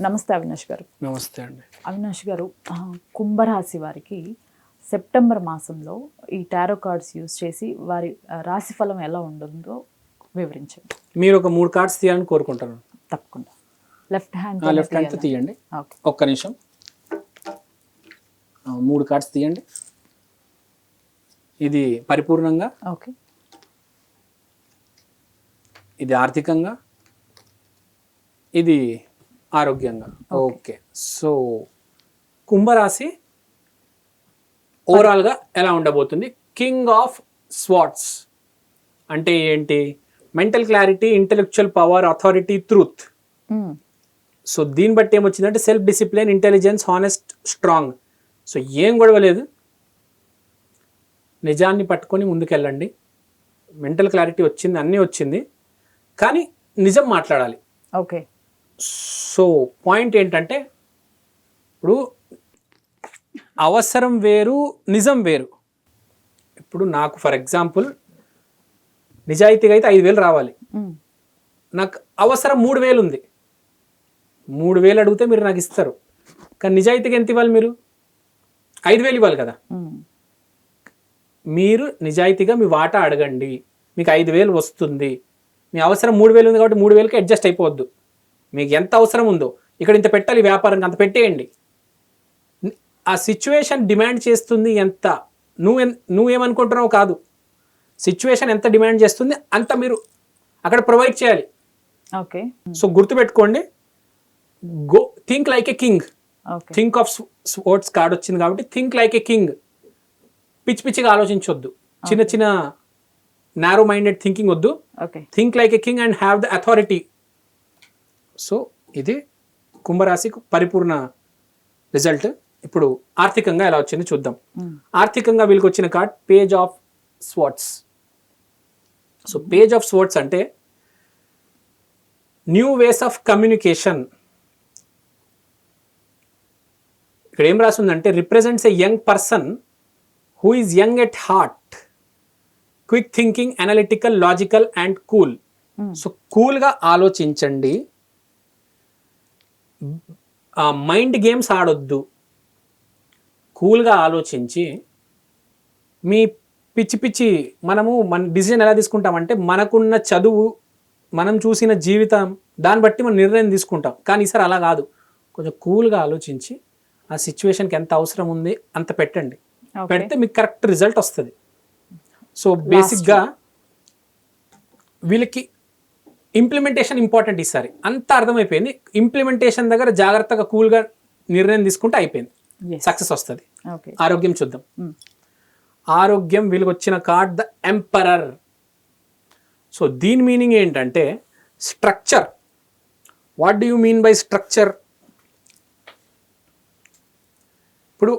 నమస్తే అవినాష్ గారు. నమస్తే అండి. అవినాష్ గారు, కుంభరాశి వారికి సెప్టెంబర్ మాసంలో ఈ టారో కార్డ్స్ యూజ్ చేసి వారి రాశి ఫలం ఎలా ఉంటుందో వివరించండి. మీరు ఒక 3 కార్డ్స్ తీయాలని కోరుకుంటాను. తప్పకుండా. లెఫ్ట్ హ్యాండ్ తీయండి. ఒక్క నిమిషం. 3 కార్డ్స్ తీయండి. ఇది పరిపూర్ణంగా, ఓకే, ఇది ఆర్థికంగా, ఇది ఆరోగ్యంగా. ఓకే, సో కుంభరాశి ఓవరాల్గా ఎలా ఉండబోతుంది? కింగ్ ఆఫ్ స్వార్డ్స్ అంటే ఏంటి? Mental clarity, intellectual power, authority, truth. So దీన్ని బట్టి ఏమొచ్చిందంటే self discipline, intelligence, honest, strong. So ఏం గొడవ లేదు, నిజాన్ని పట్టుకొని ముందుకెళ్ళండి. మెంటల్ క్లారిటీ వచ్చింది, అన్నీ వచ్చింది, కానీ నిజం మాట్లాడాలి. ఓకే. సో పాయింట్ ఏంటంటే ఇప్పుడు అవసరం వేరు, నిజం వేరు. ఇప్పుడు నాకు ఫర్ ఎగ్జాంపుల్ నిజాయితీగా అయితే 5,000 రావాలి, నాకు అవసరం 3,000 ఉంది. 3,000 అడిగితే మీరు నాకు ఇస్తారు, కానీ నిజాయితీగా ఎంత ఇవ్వాలి? మీరు 5,000 ఇవ్వాలి కదా. మీరు నిజాయితీగా మీ వాటా అడగండి, మీకు 5,000 వస్తుంది. మీ అవసరం 3,000 ఉంది కాబట్టి 3,000కి అడ్జస్ట్ అయిపోవద్దు. మీకు ఎంత అవసరం ఉందో ఇక్కడ ఇంత పెట్టాలి, వ్యాపారంగా అంత పెట్టేయండి. ఆ సిచ్యువేషన్ డిమాండ్ చేస్తుంది ఎంత, నువ్వేమనుకుంటున్నావు కాదు, సిచ్యువేషన్ ఎంత డిమాండ్ చేస్తుంది అంత మీరు అక్కడ ప్రొవైడ్ చేయాలి. ఓకే. సో గుర్తుపెట్టుకోండి, go think like a king. Think of sports card వచ్చింది కాబట్టి థింక్ లైక్ ఏ కింగ్. పిచ్చి పిచ్చిగా ఆలోచించొద్దు, చిన్న చిన్న నారో మైండెడ్ థింకింగ్ వద్దు. Think like a king and have the authority. So ఇది కుంభరాశికి పరిపూర్ణ రిజల్ట్. ఇప్పుడు ఆర్థికంగా ఎలా వచ్చింది చూద్దాం. ఆర్థికంగా వీళ్ళకి వచ్చిన card page of swords. So page of swords అంటే న్యూ వేస్ ఆఫ్ కమ్యూనికేషన్. ఇక్కడ ఏం రాస్తుందంటే represents a young person who is young at heart, quick thinking, analytical, logical and cool. So కూల్గా ఆలోచించండి, మైండ్ గేమ్స్ ఆడొద్దు. కూల్గా ఆలోచించి మీ పిచ్చి పిచ్చి మన డిసిజన్ ఎలా తీసుకుంటామంటే మనకున్న చదువు, మనం చూసిన జీవితం, దాన్ని బట్టి మనం నిర్ణయం తీసుకుంటాం. కానీ ఈసారి అలా కాదు, కొంచెం కూల్గా ఆలోచించి ఆ సిచ్యువేషన్కి ఎంత అవసరం ఉంది అంత పెట్టండి. పెడితే మీకు కరెక్ట్ రిజల్ట్ వస్తుంది. సో బేసిక్గా వీళ్ళకి ఇంప్లిమెంటేషన్ ఇంపార్టెంట్. ఈసారి అంతా అర్థమైపోయింది. ఇంప్లిమెంటేషన్ దగ్గర జాగ్రత్తగా కూల్గా నిర్ణయం తీసుకుంటే అయిపోయింది, సక్సెస్ వస్తుంది. ఆరోగ్యం చూద్దాం. ఆరోగ్యం వీళ్ళకి వచ్చిన కార్డ్ ద ఎంపరర్. సో దీని మీనింగ్ ఏంటంటే structure. What do you mean by structure? ఇప్పుడు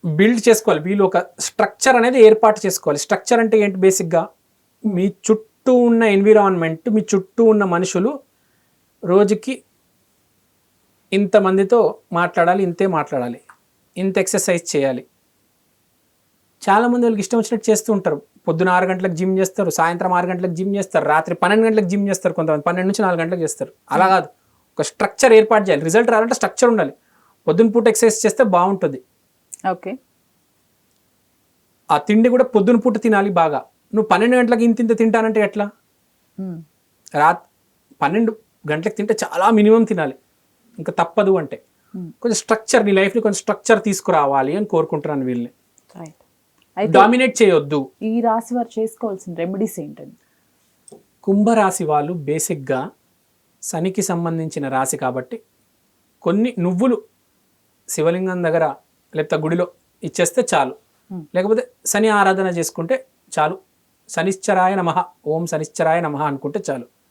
బిల్డ్ చేసుకోవాలి, వీళ్ళు ఒక స్ట్రక్చర్ అనేది ఏర్పాటు చేసుకోవాలి. స్ట్రక్చర్ అంటే ఏంటి? బేసిక్గా మీ చుట్టూ ఉన్న ఎన్విరాన్మెంట్, మీ చుట్టూ ఉన్న మనుషులు రోజుకి ఇంతమందితో మాట్లాడాలి, ఇంతే మాట్లాడాలి, ఇంత ఎక్సర్సైజ్ చేయాలి. చాలామంది వాళ్ళకి ఇష్టం వచ్చినట్టు చేస్తూ ఉంటారు. పొద్దున 6 గంటలకు జిమ్ చేస్తారు, సాయంత్రం 6 గంటలకు జిమ్ చేస్తారు, రాత్రి 12 గంటలకు జిమ్ చేస్తారు, కొంతమంది 12 నుంచి 4 గంటలకు చేస్తారు. అలా కాదు, ఒక స్ట్రక్చర్ ఏర్పాటు చేయాలి. రిజల్ట్ రావాలంటే స్ట్రక్చర్ ఉండాలి. పొద్దున పూట ఎక్సర్సైజ్ చేస్తే బాగుంటుంది. ఓకే. ఆ తిండి కూడా పొద్దున పూట తినాలి బాగా. నువ్వు 12 గంటలకు ఇంత తింటానంటే ఎట్లా? 12 గంటలకు తింటే చాలా మినిమం తినాలి, ఇంకా తప్పదు. అంటే కొంచెం స్ట్రక్చర్, నీ లైఫ్ని కొంచెం స్ట్రక్చర్ తీసుకురావాలి అని కోరుకుంటున్నాను. వీళ్ళని డామినేట్ చేయొద్దు. ఈ రాశి వారు చేసుకోవాల్సిన రెమెడీస్ ఏంటండి? కుంభరాశి వాళ్ళు బేసిక్గా శనికి సంబంధించిన రాశి కాబట్టి కొన్ని నువ్వులు శివలింగం దగ్గర లేకపోతే గుడిలో ఇచ్చేస్తే చాలు, లేకపోతే శని ఆరాధన చేసుకుంటే చాలు. శనిశ్చరాయ నమః, ఓం శనిశ్చరాయ నమః అనుకుంటే చాలు.